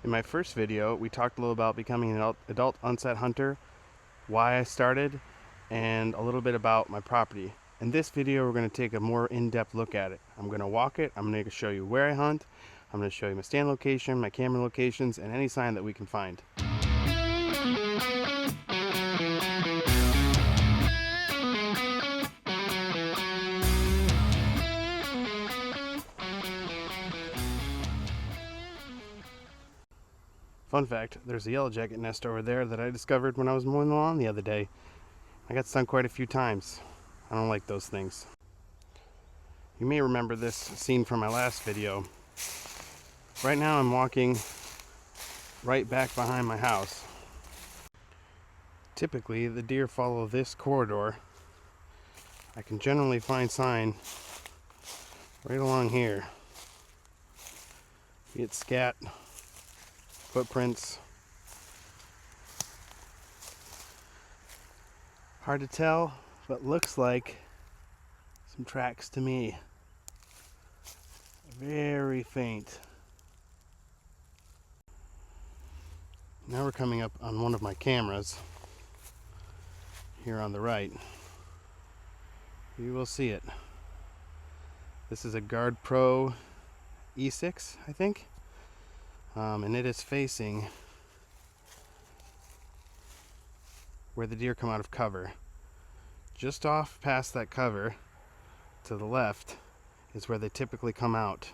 In my first video, we talked a little about becoming an adult onset hunter, why I started, and a little bit about my property. In this video, we're going to take a more in-depth look at it. I'm going to walk it, I'm going to show you where I hunt, I'm going to show you my stand location, my camera locations, and any sign that we can find. Fun fact, there's a yellow jacket nest over there that I discovered when I was mowing the lawn the other day. I got stung quite a few times. I don't like those things. You may remember this scene from my last video. Right now I'm walking right back behind my house. Typically the deer follow this corridor. I can generally find sign right along here. Be it scat, footprints. Hard to tell, but looks like some tracks to me. Very faint. Now we're coming up on one of my cameras here on the right. You will see it. This is a Guard Pro E6, I think. And it is facing where the deer come out of cover. Just off past that cover to the left is where they typically come out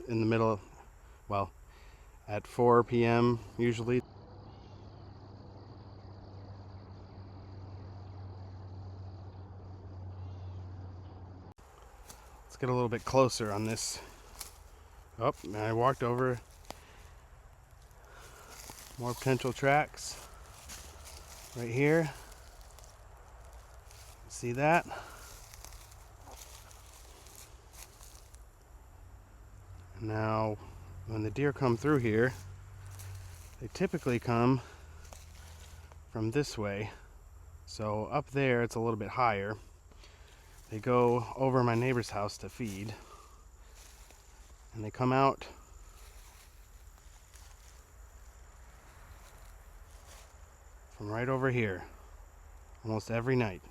in the middle, well, at 4 p.m. usually. Let's get a little bit closer on this. Oh, and I walked over more potential tracks right here. See that? Now, when the deer come through here, they typically come from this way. So up there, it's a little bit higher. They go over my neighbor's house to feed, and they come out from right over here almost every night.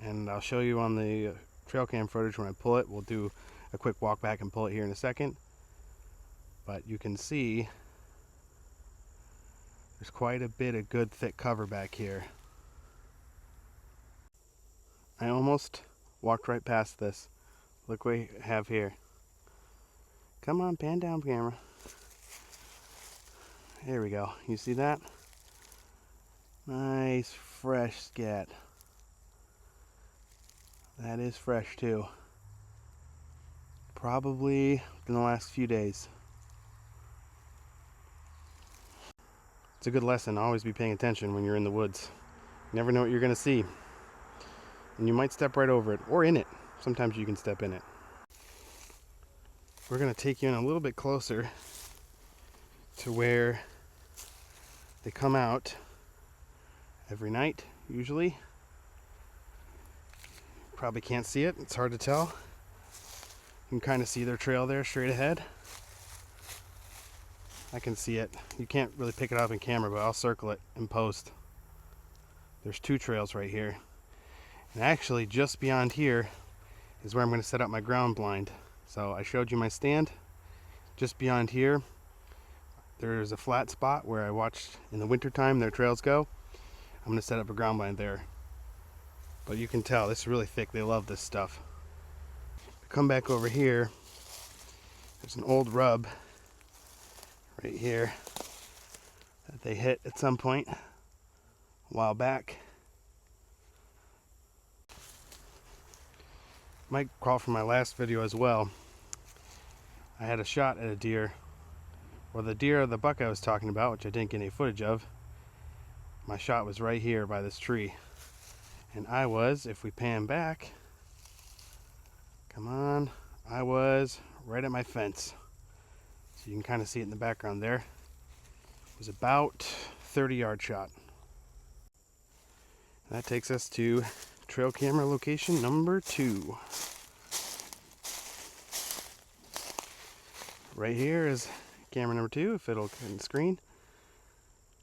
And I'll show you on the trail cam footage when I pull it. We'll do a quick walk back and pull it here in a second. But you can see there's quite a bit of good thick cover back here. I almost walked right past this. Look what we have here. Come on, pan down, camera. There we go. You see that? Nice fresh scat. That is fresh too. Probably in the last few days. It's a good lesson. Always be paying attention when you're in the woods. You never know what you're going to see. And you might step right over it, or in it. Sometimes you can step in it. We're going to take you in a little bit closer to where they come out every night, usually. Probably can't see it. It's hard to tell. You can kind of see their trail there straight ahead. I can see it. You can't really pick it up in camera, but I'll circle it in post. There's two trails right here. And actually, just beyond here is where I'm going to set up my ground blind. So I showed you my stand. Just beyond here, there's a flat spot where I watched in the wintertime their trails go. I'm going to set up a ground blind there. But you can tell, this is really thick. They love this stuff. Come back over here. There's an old rub right here that they hit at some point a while back. Might call from my last video as well. I had a shot at a deer, or the deer or the buck I was talking about, which I didn't get any footage of. My shot was right here by this tree. And I was, if we pan back, come on, I was right at my fence. So you can kind of see it in the background there. It was about 30-yard shot. And that takes us to trail camera location number 2. Right here is camera number 2, if it'll come on the screen.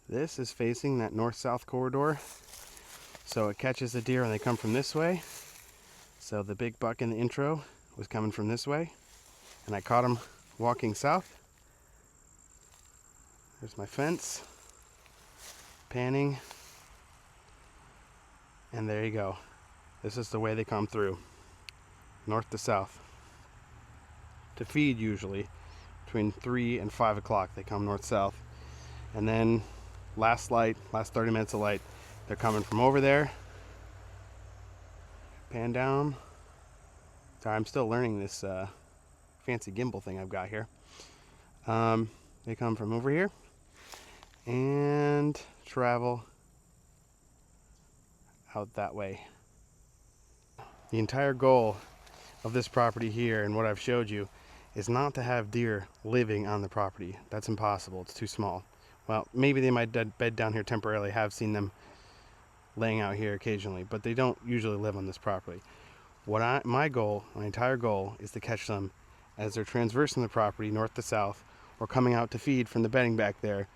This is facing that north-south corridor, so it catches the deer and they come from this way. So the big buck in the intro was coming from this way, and I caught him walking south. There's my fence, panning, and there you go. This is the way they come through, north to south. To feed usually, between 3 and 5 o'clock they come north-south. And then last 30 minutes of light, they're coming from over there. Pan down. Sorry, I'm still learning this fancy gimbal thing I've got here. They come from over here and travel out that way. The entire goal of this property here and what I've showed you is not to have deer living on the property. That's impossible. It's too small. Well, maybe they might bed down here temporarily. Have seen them laying out here occasionally, but they don't usually live on this property. My entire goal is to catch them as they're transversing the property north to south or coming out to feed from the bedding back there,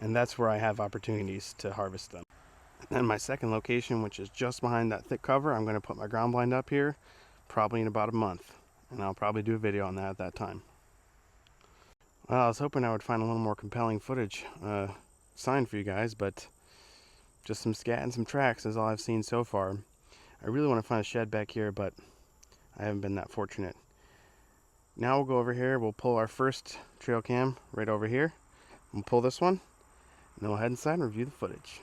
and that's where I have opportunities to harvest them. And my second location, which is just behind that thick cover, I'm going to put my ground blind up here probably in about a month, and I'll probably do a video on that at that time. Well, I was hoping I would find a little more compelling footage sign for you guys, but just some scat and some tracks is all I've seen so far. I really want to find a shed back here, but I haven't been that fortunate. Now we'll go over here, we'll pull our first trail cam right over here. We'll pull this one, and then we'll head inside and review the footage.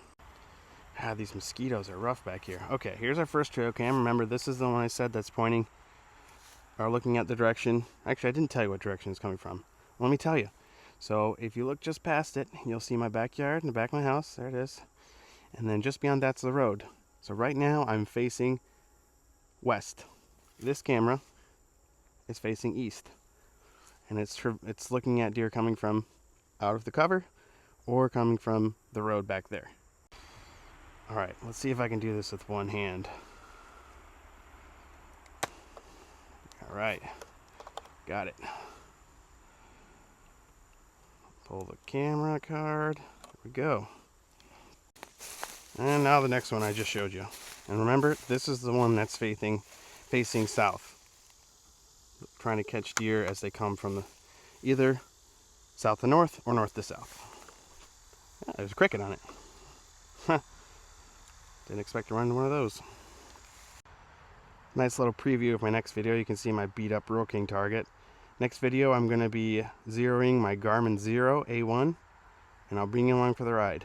Ah, these mosquitoes are rough back here. Okay, here's our first trail cam. Remember, this is the one I said that's pointing or looking at the direction. Actually, I didn't tell you what direction it's coming from. Let me tell you. So if you look just past it, you'll see my backyard in the back of my house. There it is. And then just beyond that's the road. So right now I'm facing west. This camera is facing east. And it's looking at deer coming from out of the cover or coming from the road back there. Alright, let's see if I can do this with one hand. Alright, got it. Pull the camera card. There we go. And now the next one I just showed you. And remember, this is the one that's facing south. Trying to catch deer as they come from either south to north or north to south. Yeah, there's a cricket on it. Didn't expect to run into one of those. Nice little preview of my next video. You can see my beat up Rural King target. Next video I'm going to be zeroing my Garmin Zero A1, and I'll bring you along for the ride.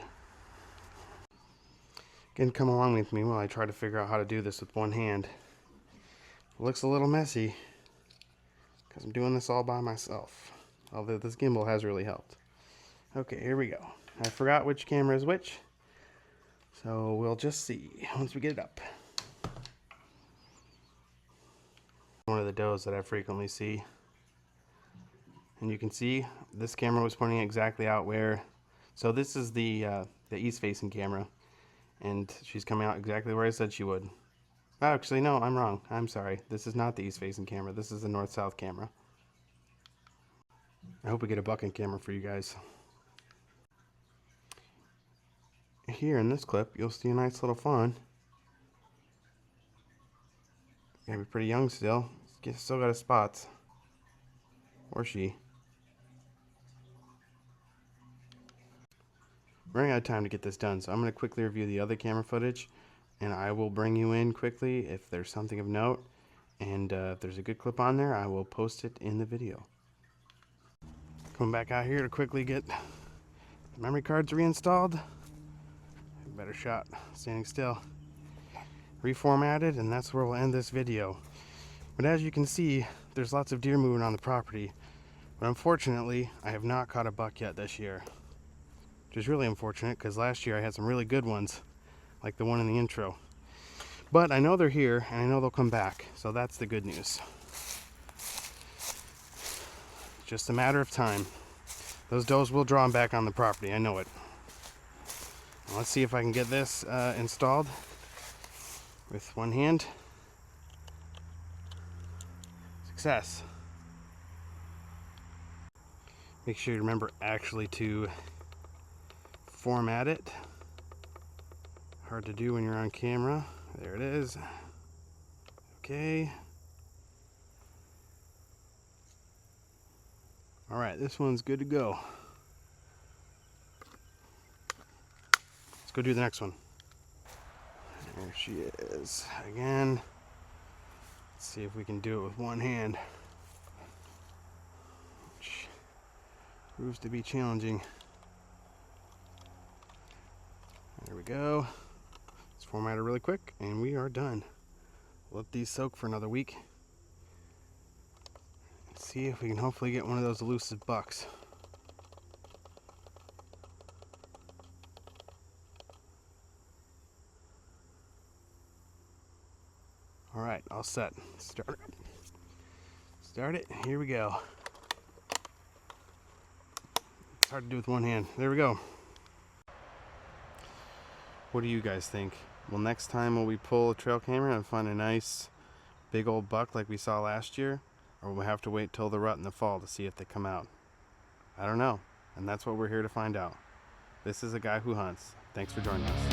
Again, come along with me while I try to figure out how to do this with one hand. It looks a little messy because I'm doing this all by myself, although this gimbal has really helped. Okay, here we go. I forgot which camera is which, so we'll just see once we get it up. One of the does that I frequently see. And you can see this camera was pointing exactly out where. So this is the east-facing camera, and she's coming out exactly where I said she would. Oh, actually, no, I'm wrong. I'm sorry. This is not the east-facing camera. This is the north-south camera. I hope we get a bucking camera for you guys. Here in this clip, you'll see a nice little fawn. Gotta be pretty young still. Still got his spots. Or she. Running out of time to get this done, so I'm going to quickly review the other camera footage, and I will bring you in quickly if there's something of note, and if there's a good clip on there, I will post it in the video. Coming back out here to quickly get the memory cards reinstalled. Better shot standing still. Reformatted, and that's where we'll end this video. But as you can see, there's lots of deer moving on the property, but unfortunately I have not caught a buck yet this year. Which is really unfortunate because last year I had some really good ones, like the one in the intro. But I know they're here, and I know they'll come back, so that's the good news. Just a matter of time. Those does will draw them back on the property, I know it. Now let's see if I can get this installed with one hand. Success. Make sure you remember actually to format it. Hard to do when you're on camera. There it is. Okay. Alright, this one's good to go. Let's go do the next one. There she is. Again. Let's see if we can do it with one hand. Which proves to be challenging. There we go. Let's format it really quick and we are done. Let these soak for another week. See if we can hopefully get one of those elusive bucks. Alright, all set. Start it. Here we go. It's hard to do with one hand. There we go. What do you guys think? Well, next time will we pull a trail camera and find a nice big old buck like we saw last year? Or will we have to wait till the rut in the fall to see if they come out? I don't know. And that's what we're here to find out. This is A Guy Who Hunts. Thanks for joining us.